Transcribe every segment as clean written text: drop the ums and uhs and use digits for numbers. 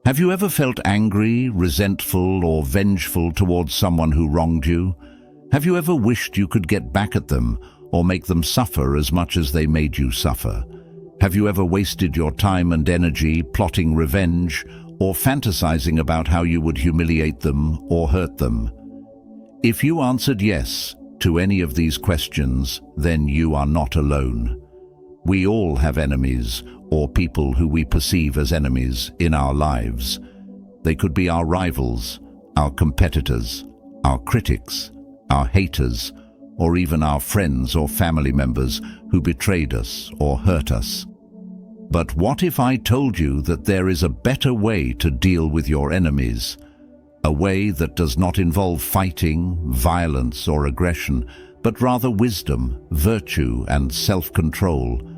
Have you ever felt angry, resentful, or vengeful towards someone who wronged you? Have you ever wished you could get back at them or make them suffer as much as they made you suffer? Have you ever wasted your time and energy plotting revenge or fantasizing about how you would humiliate them or hurt them? If you answered yes to any of these questions, then you are not alone. We all have enemies, or people who we perceive as enemies, in our lives. They could be our rivals, our competitors, our critics, our haters, or even our friends or family members who betrayed us or hurt us. But what if I told you that there is a better way to deal with your enemies? A way that does not involve fighting, violence, or aggression, but rather wisdom, virtue, and self-control.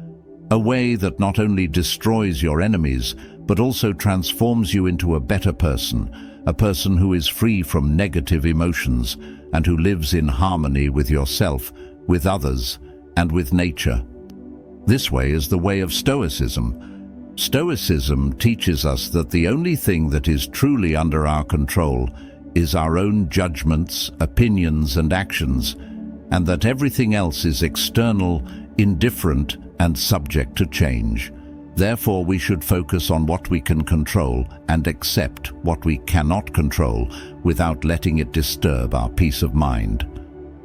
A way that not only destroys your enemies, but also transforms you into a better person, a person who is free from negative emotions and who lives in harmony with yourself, with others, and with nature. This way is the way of Stoicism. Stoicism teaches us that the only thing that is truly under our control is our own judgments, opinions, and actions, and that everything else is external, indifferent, and subject to change. Therefore, we should focus on what we can control and accept what we cannot control without letting it disturb our peace of mind.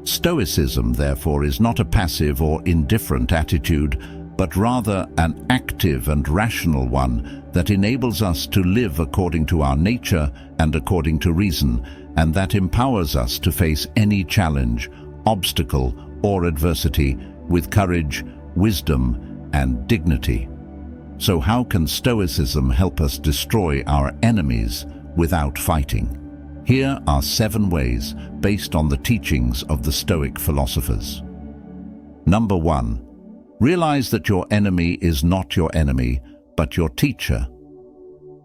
Stoicism, therefore, is not a passive or indifferent attitude, but rather an active and rational one that enables us to live according to our nature and according to reason, and that empowers us to face any challenge, obstacle, or adversity with courage, wisdom, and dignity. So how can Stoicism help us destroy our enemies without fighting? Here are 7 ways based on the teachings of the Stoic philosophers. Number 1. Realize that your enemy is not your enemy, but your teacher.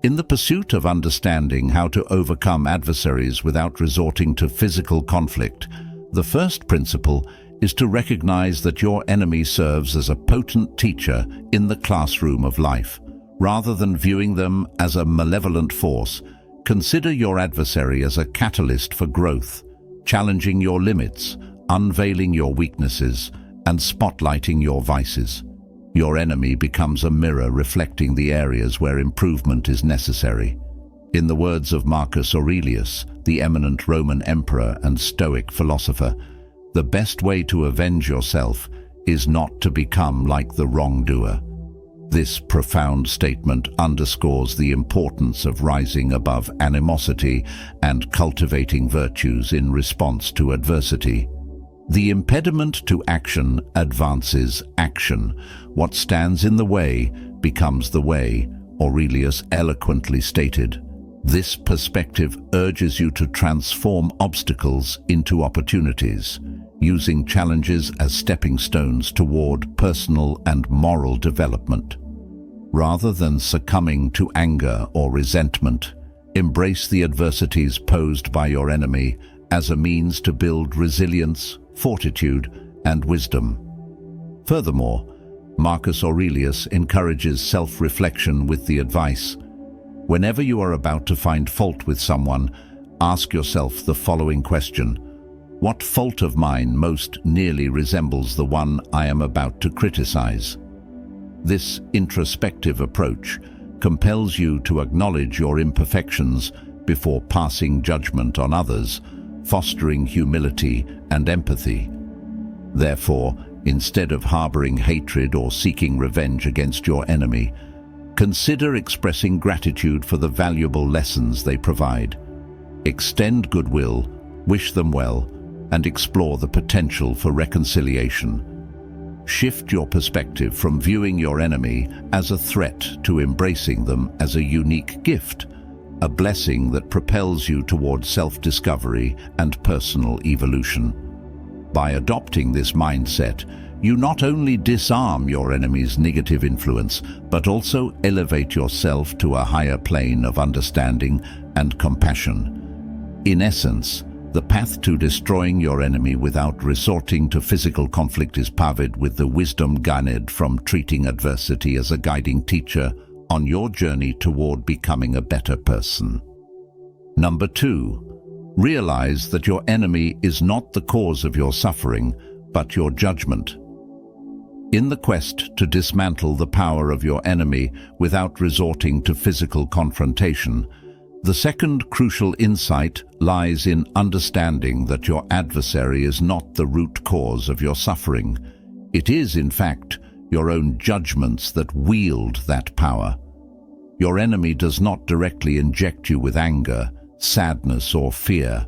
In the pursuit of understanding how to overcome adversaries without resorting to physical conflict, the first principle is to recognize that your enemy serves as a potent teacher in the classroom of life. Rather than viewing them as a malevolent force, consider your adversary as a catalyst for growth, challenging your limits, unveiling your weaknesses, and spotlighting your vices. Your enemy becomes a mirror reflecting the areas where improvement is necessary. In the words of Marcus Aurelius, the eminent Roman emperor and Stoic philosopher, the best way to avenge yourself is not to become like the wrongdoer. This profound statement underscores the importance of rising above animosity and cultivating virtues in response to adversity. The impediment to action advances action. What stands in the way becomes the way, Aurelius eloquently stated. This perspective urges you to transform obstacles into opportunities, using challenges as stepping stones toward personal and moral development. Rather than succumbing to anger or resentment, embrace the adversities posed by your enemy as a means to build resilience, fortitude, and wisdom. Furthermore, Marcus Aurelius encourages self-reflection with the advice: whenever you are about to find fault with someone, ask yourself the following question: what fault of mine most nearly resembles the one I am about to criticize? This introspective approach compels you to acknowledge your imperfections before passing judgment on others, fostering humility and empathy. Therefore, instead of harboring hatred or seeking revenge against your enemy, consider expressing gratitude for the valuable lessons they provide. Extend goodwill, wish them well, and explore the potential for reconciliation. Shift your perspective from viewing your enemy as a threat to embracing them as a unique gift, a blessing that propels you towards self-discovery and personal evolution. By adopting this mindset, you not only disarm your enemy's negative influence, but also elevate yourself to a higher plane of understanding and compassion. In essence, the path to destroying your enemy without resorting to physical conflict is paved with the wisdom garnered from treating adversity as a guiding teacher, on your journey toward becoming a better person. Number 2, realize that your enemy is not the cause of your suffering, but your judgment. In the quest to dismantle the power of your enemy without resorting to physical confrontation, the second crucial insight lies in understanding that your adversary is not the root cause of your suffering. It is, in fact, your own judgments that wield that power. Your enemy does not directly inject you with anger, sadness, or fear.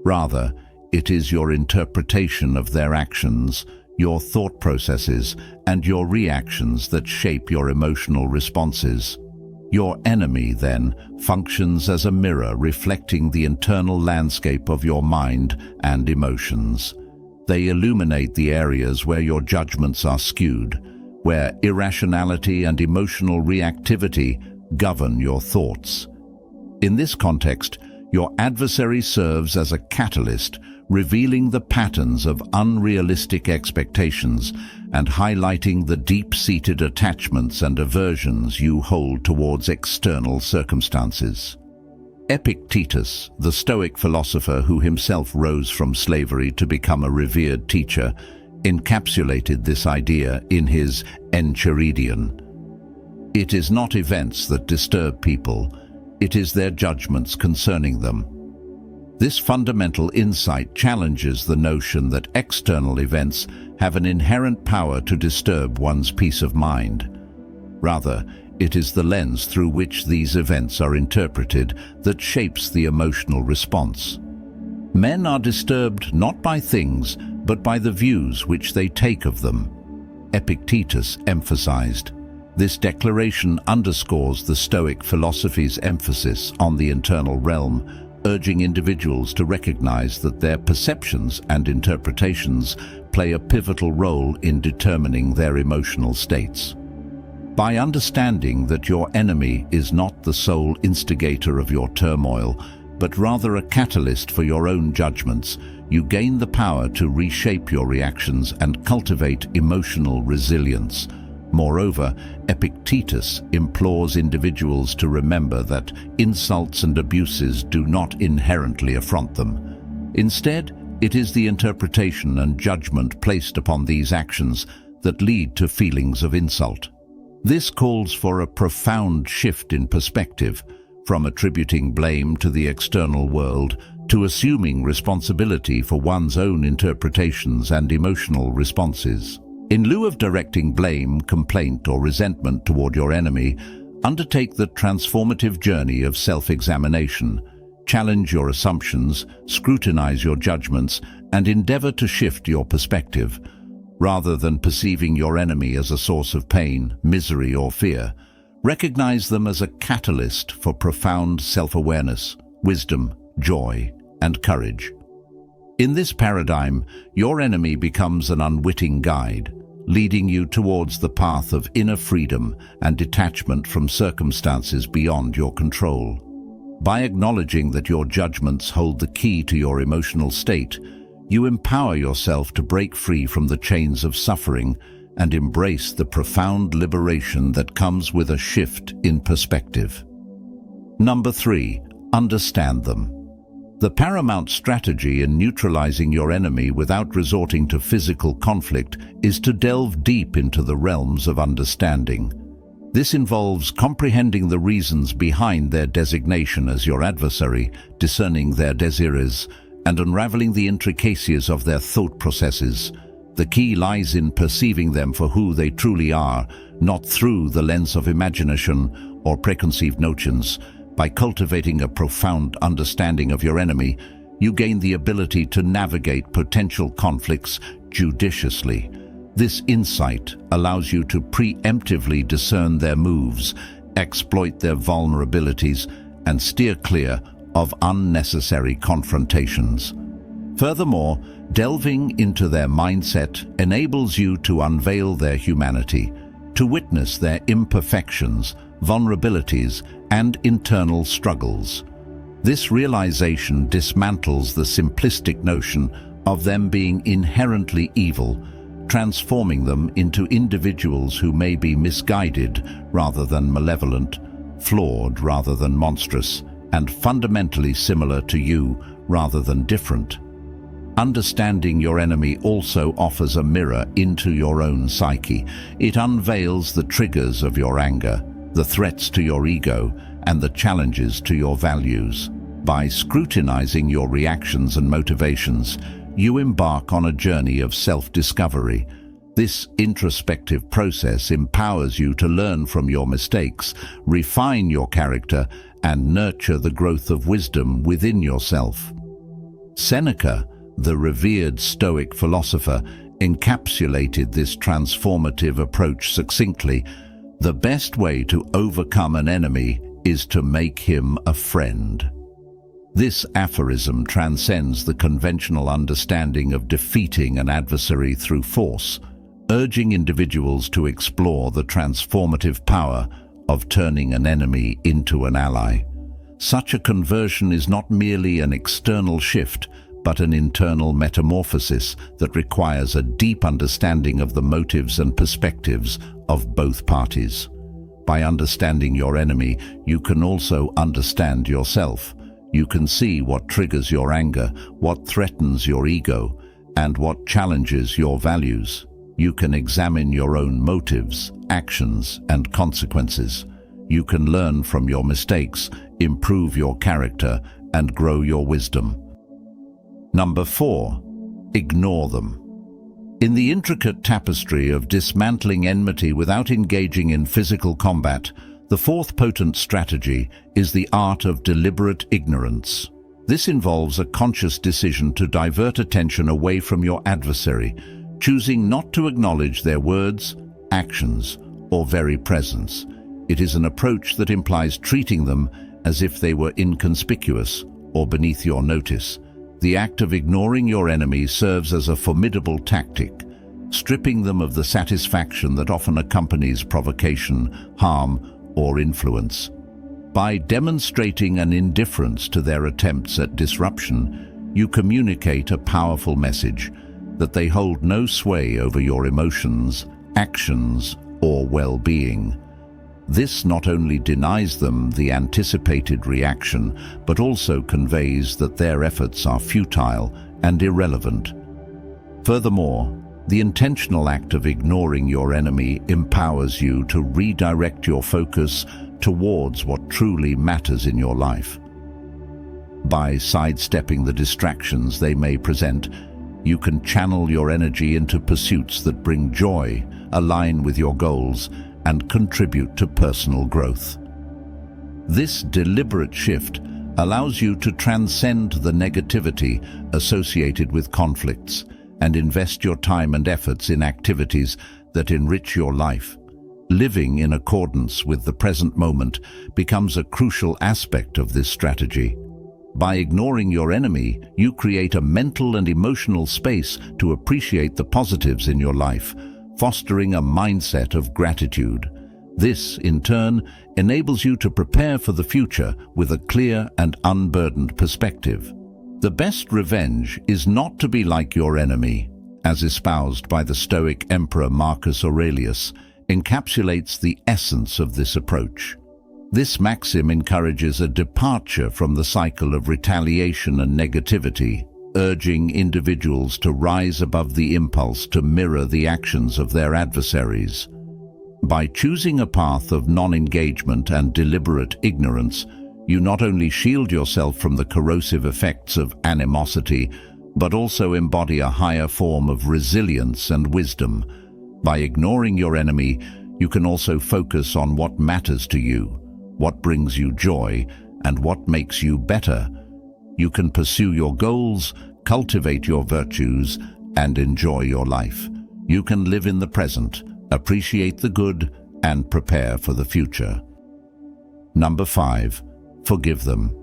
Rather, it is your interpretation of their actions, your thought processes, and your reactions that shape your emotional responses. Your enemy, then, functions as a mirror reflecting the internal landscape of your mind and emotions. They illuminate the areas where your judgments are skewed, where irrationality and emotional reactivity govern your thoughts. In this context, your adversary serves as a catalyst, revealing the patterns of unrealistic expectations and highlighting the deep-seated attachments and aversions you hold towards external circumstances. Epictetus, the Stoic philosopher who himself rose from slavery to become a revered teacher, encapsulated this idea in his Enchiridion. It is not events that disturb people, it is their judgments concerning them. This fundamental insight challenges the notion that external events have an inherent power to disturb one's peace of mind. Rather, it is the lens through which these events are interpreted that shapes the emotional response. Men are disturbed not by things, but by the views which they take of them, Epictetus emphasized. This declaration underscores the Stoic philosophy's emphasis on the internal realm, urging individuals to recognize that their perceptions and interpretations play a pivotal role in determining their emotional states. By understanding that your enemy is not the sole instigator of your turmoil, but rather a catalyst for your own judgments, you gain the power to reshape your reactions and cultivate emotional resilience. Moreover, Epictetus implores individuals to remember that insults and abuses do not inherently affront them. Instead, it is the interpretation and judgment placed upon these actions that lead to feelings of insult. This calls for a profound shift in perspective, from attributing blame to the external world to assuming responsibility for one's own interpretations and emotional responses. In lieu of directing blame, complaint, or resentment toward your enemy, undertake the transformative journey of self-examination. Challenge your assumptions, scrutinize your judgments, and endeavor to shift your perspective. Rather than perceiving your enemy as a source of pain, misery, or fear, recognize them as a catalyst for profound self-awareness, wisdom, joy, and courage. In this paradigm, your enemy becomes an unwitting guide, leading you towards the path of inner freedom and detachment from circumstances beyond your control. By acknowledging that your judgments hold the key to your emotional state, you empower yourself to break free from the chains of suffering and embrace the profound liberation that comes with a shift in perspective. Number 3, understand them. The paramount strategy in neutralizing your enemy without resorting to physical conflict is to delve deep into the realms of understanding. This involves comprehending the reasons behind their designation as your adversary, discerning their desires, and unraveling the intricacies of their thought processes. The key lies in perceiving them for who they truly are, not through the lens of imagination or preconceived notions. By cultivating a profound understanding of your enemy, you gain the ability to navigate potential conflicts judiciously. This insight allows you to preemptively discern their moves, exploit their vulnerabilities, and steer clear of unnecessary confrontations. Furthermore, delving into their mindset enables you to unveil their humanity, to witness their imperfections, vulnerabilities, and internal struggles. This realization dismantles the simplistic notion of them being inherently evil, transforming them into individuals who may be misguided rather than malevolent, flawed rather than monstrous, and fundamentally similar to you rather than different. Understanding your enemy also offers a mirror into your own psyche. It unveils the triggers of your anger, the threats to your ego, and the challenges to your values. By scrutinizing your reactions and motivations, you embark on a journey of self-discovery. This introspective process empowers you to learn from your mistakes, refine your character, and nurture the growth of wisdom within yourself. Seneca, the revered Stoic philosopher, encapsulated this transformative approach succinctly. The best way to overcome an enemy is to make him a friend. This aphorism transcends the conventional understanding of defeating an adversary through force, urging individuals to explore the transformative power of turning an enemy into an ally. Such a conversion is not merely an external shift, but an internal metamorphosis that requires a deep understanding of the motives and perspectives of both parties. By understanding your enemy, you can also understand yourself. You can see what triggers your anger, what threatens your ego, and what challenges your values. You can examine your own motives, actions, and consequences. You can learn from your mistakes, improve your character, and grow your wisdom. Number 4. Ignore them. In the intricate tapestry of dismantling enmity without engaging in physical combat, the fourth potent strategy is the art of deliberate ignorance. This involves a conscious decision to divert attention away from your adversary, choosing not to acknowledge their words, actions, or very presence. It is an approach that implies treating them as if they were inconspicuous or beneath your notice. The act of ignoring your enemy serves as a formidable tactic, stripping them of the satisfaction that often accompanies provocation, harm, or influence. By demonstrating an indifference to their attempts at disruption, you communicate a powerful message that they hold no sway over your emotions, actions, or well-being. This not only denies them the anticipated reaction, but also conveys that their efforts are futile and irrelevant. Furthermore, the intentional act of ignoring your enemy empowers you to redirect your focus towards what truly matters in your life. By sidestepping the distractions they may present, you can channel your energy into pursuits that bring joy, align with your goals, and contribute to personal growth. This deliberate shift allows you to transcend the negativity associated with conflicts and invest your time and efforts in activities that enrich your life. Living in accordance with the present moment becomes a crucial aspect of this strategy. By ignoring your enemy, you create a mental and emotional space to appreciate the positives in your life, fostering a mindset of gratitude. This, in turn, enables you to prepare for the future with a clear and unburdened perspective. The best revenge is not to be like your enemy, as espoused by the Stoic Emperor Marcus Aurelius, encapsulates the essence of this approach. This maxim encourages a departure from the cycle of retaliation and negativity, urging individuals to rise above the impulse to mirror the actions of their adversaries. By choosing a path of non-engagement and deliberate ignorance, you not only shield yourself from the corrosive effects of animosity, but also embody a higher form of resilience and wisdom. By ignoring your enemy, you can also focus on what matters to you, what brings you joy, and what makes you better. You can pursue your goals, cultivate your virtues, and enjoy your life. You can live in the present, appreciate the good, and prepare for the future. Number 5. Forgive them.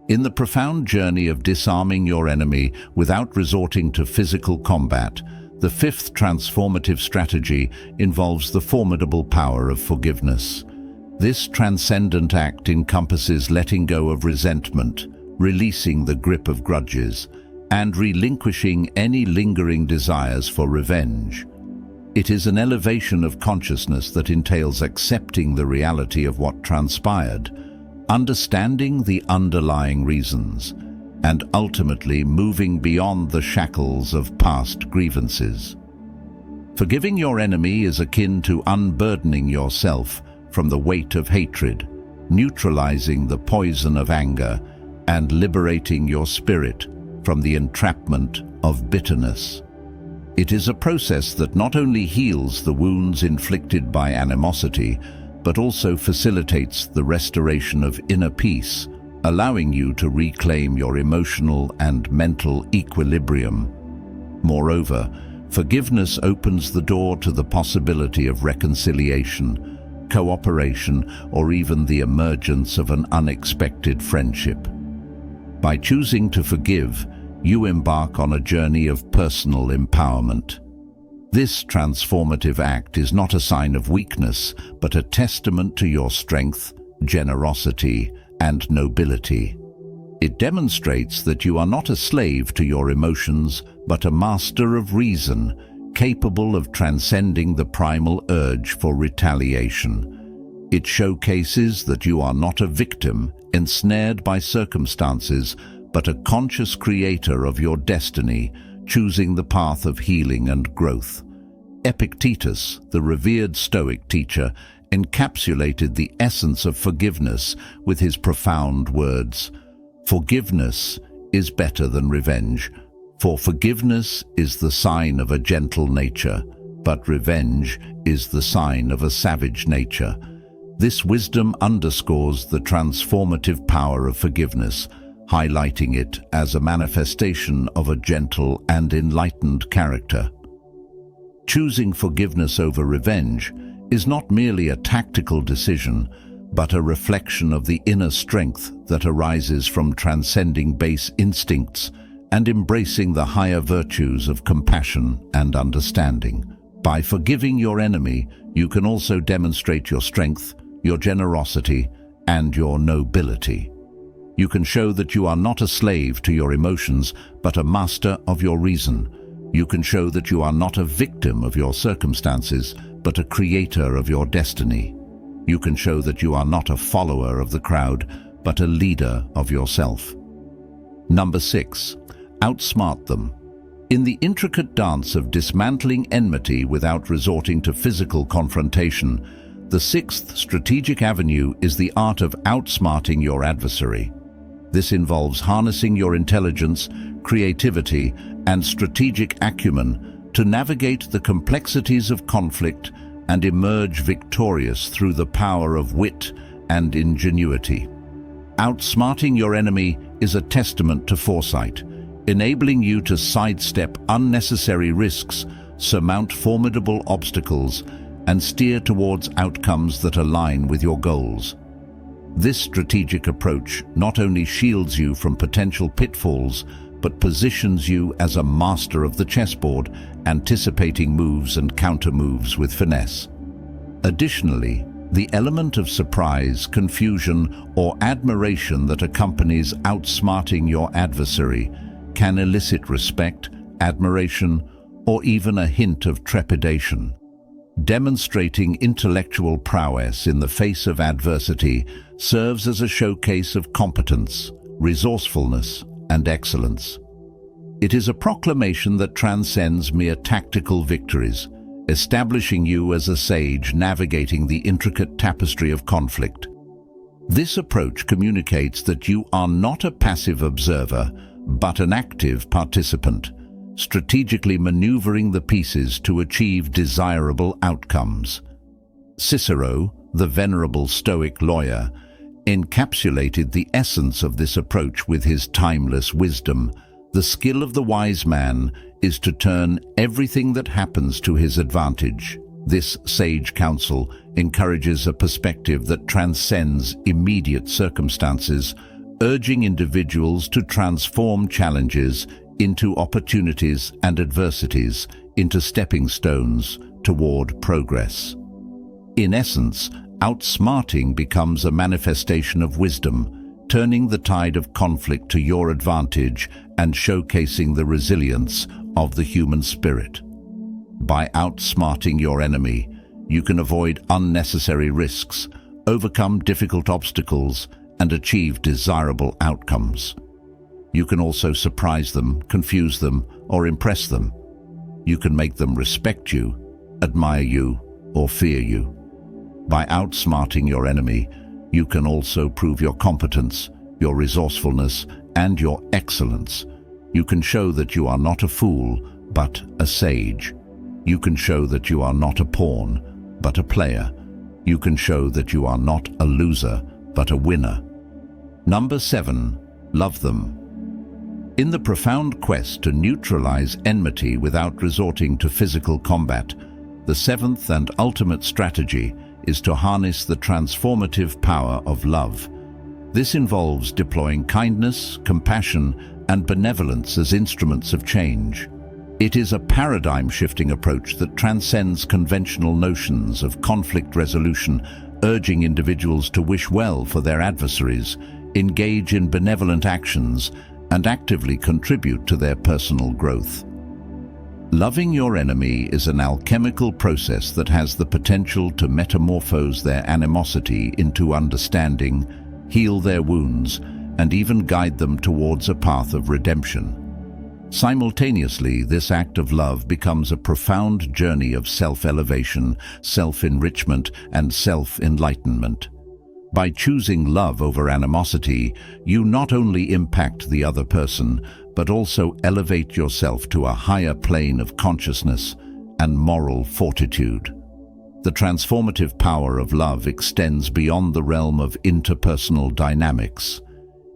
In the profound journey of disarming your enemy without resorting to physical combat, the fifth transformative strategy involves the formidable power of forgiveness. This transcendent act encompasses letting go of resentment, releasing the grip of grudges, and relinquishing any lingering desires for revenge. It is an elevation of consciousness that entails accepting the reality of what transpired, understanding the underlying reasons, and ultimately moving beyond the shackles of past grievances. Forgiving your enemy is akin to unburdening yourself from the weight of hatred, neutralizing the poison of anger, and liberating your spirit from the entrapment of bitterness. It is a process that not only heals the wounds inflicted by animosity, but also facilitates the restoration of inner peace, allowing you to reclaim your emotional and mental equilibrium. Moreover, forgiveness opens the door to the possibility of reconciliation, cooperation, or even the emergence of an unexpected friendship. By choosing to forgive, you embark on a journey of personal empowerment. This transformative act is not a sign of weakness, but a testament to your strength, generosity, and nobility. It demonstrates that you are not a slave to your emotions, but a master of reason, capable of transcending the primal urge for retaliation. It showcases that you are not a victim, ensnared by circumstances, but a conscious creator of your destiny, choosing the path of healing and growth. Epictetus, the revered Stoic teacher, encapsulated the essence of forgiveness with his profound words, "Forgiveness is better than revenge, for forgiveness is the sign of a gentle nature, but revenge is the sign of a savage nature." This wisdom underscores the transformative power of forgiveness, highlighting it as a manifestation of a gentle and enlightened character. Choosing forgiveness over revenge is not merely a tactical decision, but a reflection of the inner strength that arises from transcending base instincts and embracing the higher virtues of compassion and understanding. By forgiving your enemy, you can also demonstrate your strength, your generosity, and your nobility. You can show that you are not a slave to your emotions, but a master of your reason. You can show that you are not a victim of your circumstances, but a creator of your destiny. You can show that you are not a follower of the crowd, but a leader of yourself. Number 6. Outsmart them. In the intricate dance of dismantling enmity without resorting to physical confrontation, the sixth strategic avenue is the art of outsmarting your adversary. This involves harnessing your intelligence, creativity, and strategic acumen to navigate the complexities of conflict and emerge victorious through the power of wit and ingenuity. Outsmarting your enemy is a testament to foresight, enabling you to sidestep unnecessary risks, surmount formidable obstacles, and steer towards outcomes that align with your goals. This strategic approach not only shields you from potential pitfalls, but positions you as a master of the chessboard, anticipating moves and counter-moves with finesse. Additionally, the element of surprise, confusion, or admiration that accompanies outsmarting your adversary can elicit respect, admiration, or even a hint of trepidation. Demonstrating intellectual prowess in the face of adversity serves as a showcase of competence, resourcefulness, and excellence. It is a proclamation that transcends mere tactical victories, establishing you as a sage navigating the intricate tapestry of conflict. This approach communicates that you are not a passive observer, but an active participant, strategically maneuvering the pieces to achieve desirable outcomes. Cicero, the venerable Stoic lawyer, encapsulated the essence of this approach with his timeless wisdom. The skill of the wise man is to turn everything that happens to his advantage. This sage counsel encourages a perspective that transcends immediate circumstances, urging individuals to transform challenges into opportunities and adversities into stepping stones toward progress. In essence, outsmarting becomes a manifestation of wisdom, turning the tide of conflict to your advantage and showcasing the resilience of the human spirit. By outsmarting your enemy, you can avoid unnecessary risks, overcome difficult obstacles, and achieve desirable outcomes. You can also surprise them, confuse them, or impress them. You can make them respect you, admire you, or fear you. By outsmarting your enemy, you can also prove your competence, your resourcefulness, and your excellence. You can show that you are not a fool, but a sage. You can show that you are not a pawn, but a player. You can show that you are not a loser, but a winner. Number 7. Love them. In the profound quest to neutralize enmity without resorting to physical combat, the seventh and ultimate strategy is to harness the transformative power of love. This involves deploying kindness, compassion, and benevolence as instruments of change. It is a paradigm-shifting approach that transcends conventional notions of conflict resolution, urging individuals to wish well for their adversaries, engage in benevolent actions, and actively contribute to their personal growth. Loving your enemy is an alchemical process that has the potential to metamorphose their animosity into understanding, heal their wounds, and even guide them towards a path of redemption. Simultaneously, this act of love becomes a profound journey of self-elevation, self-enrichment, and self-enlightenment. By choosing love over animosity, you not only impact the other person, but also elevate yourself to a higher plane of consciousness and moral fortitude. The transformative power of love extends beyond the realm of interpersonal dynamics.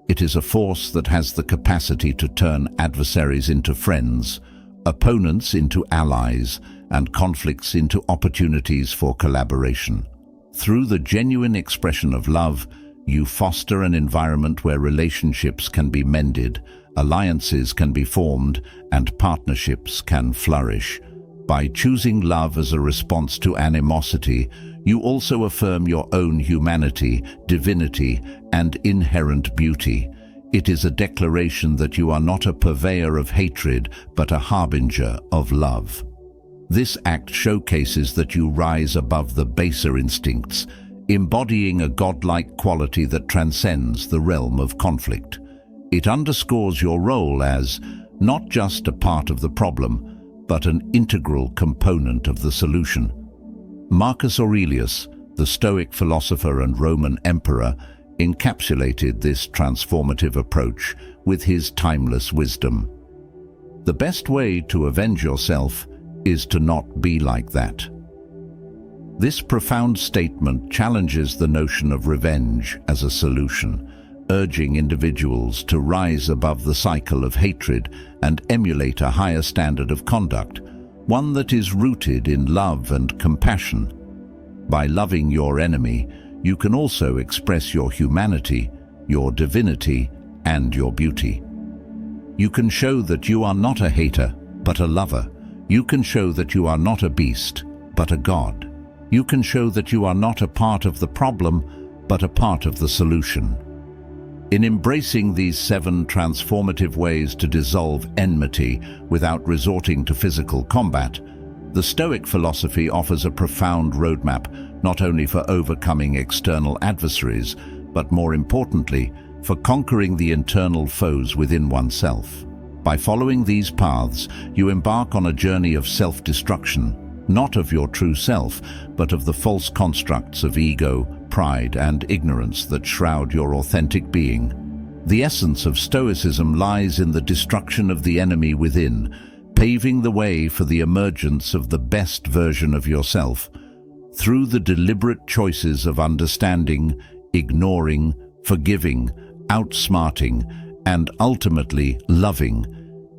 It is a force that has the capacity to turn adversaries into friends, opponents into allies, and conflicts into opportunities for collaboration. Through the genuine expression of love, you foster an environment where relationships can be mended, alliances can be formed, and partnerships can flourish. By choosing love as a response to animosity, you also affirm your own humanity, divinity, and inherent beauty. It is a declaration that you are not a purveyor of hatred, but a harbinger of love. This act showcases that you rise above the baser instincts, embodying a godlike quality that transcends the realm of conflict. It underscores your role as not just a part of the problem, but an integral component of the solution. Marcus Aurelius, the Stoic philosopher and Roman emperor, encapsulated this transformative approach with his timeless wisdom. The best way to avenge yourself is to not be like that. This profound statement challenges the notion of revenge as a solution, urging individuals to rise above the cycle of hatred and emulate a higher standard of conduct, one that is rooted in love and compassion. By loving your enemy, you can also express your humanity, your divinity, and your beauty. You can show that you are not a hater, but a lover. You can show that you are not a beast, but a god. You can show that you are not a part of the problem, but a part of the solution. In embracing these 7 transformative ways to dissolve enmity without resorting to physical combat, the Stoic philosophy offers a profound roadmap not only for overcoming external adversaries, but more importantly, for conquering the internal foes within oneself. By following these paths, you embark on a journey of self-destruction, not of your true self, but of the false constructs of ego, pride, and ignorance that shroud your authentic being. The essence of Stoicism lies in the destruction of the enemy within, paving the way for the emergence of the best version of yourself. Through the deliberate choices of understanding, ignoring, forgiving, outsmarting, and ultimately loving,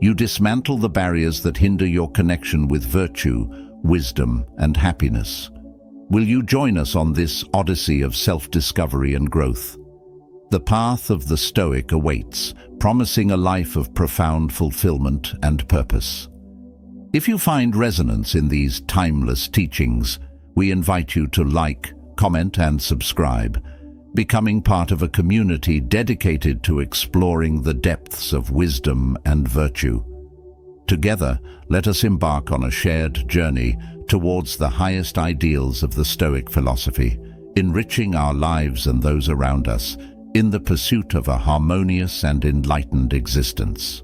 you dismantle the barriers that hinder your connection with virtue, wisdom, and happiness. Will you join us on this odyssey of self-discovery and growth? The path of the Stoic awaits, promising a life of profound fulfillment and purpose. If you find resonance in these timeless teachings, we invite you to like, comment, and subscribe, becoming part of a community dedicated to exploring the depths of wisdom and virtue. Together, let us embark on a shared journey towards the highest ideals of the Stoic philosophy, enriching our lives and those around us in the pursuit of a harmonious and enlightened existence.